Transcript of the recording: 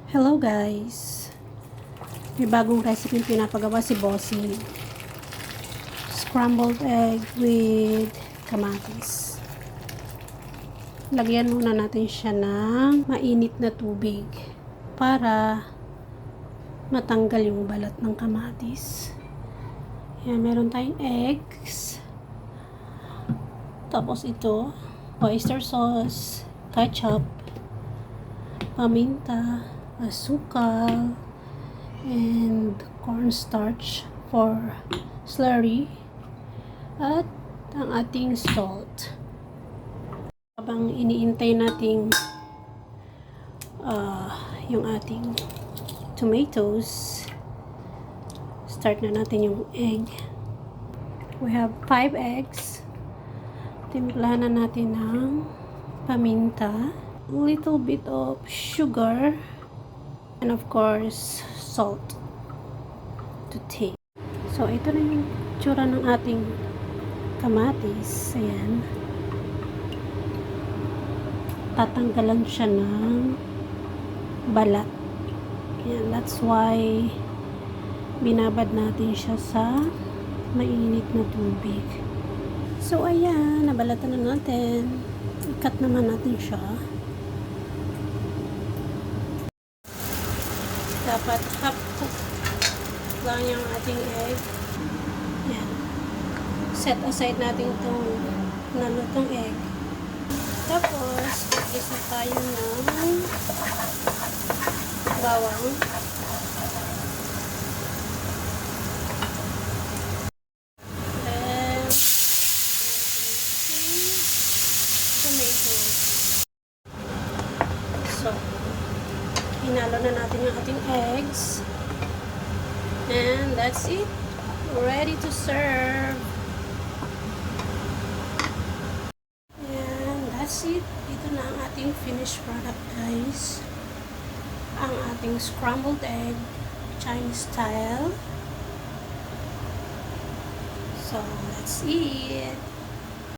Hello guys! May bagong recipe pinapagawa si Bossy. Scrambled egg with kamatis. Lagyan muna natin siya ng mainit na tubig para matanggal yung balat ng kamatis. Yan, meron tayong eggs. Tapos ito, oyster sauce, ketchup, paminta, asukal, and cornstarch for slurry, at ang ating salt. Habang iniintay nating yung ating tomatoes, start na natin yung egg. We have 5 eggs. Timplahan na natin ng paminta, little bit of sugar, and of course salt to taste. So ito na yung tsura ng ating kamatis. Ayan, tatanggalan siya ng balat. Ayan, that's why binabad natin siya sa mainit na tubig. So ayan, nabalatan na natin. I-cut naman natin siya. Dapat half cook lang yung ating egg. Yan. Set aside natin itong nalutong egg. Tapos, isa tayo ng bawang. Then, tomatoes. So, hinalo na natin yung ating eggs. And that's it. Ready to serve. And that's it. Ito na ang ating finished product, guys. Ang ating scrambled egg, Chinese style. So, let's eat.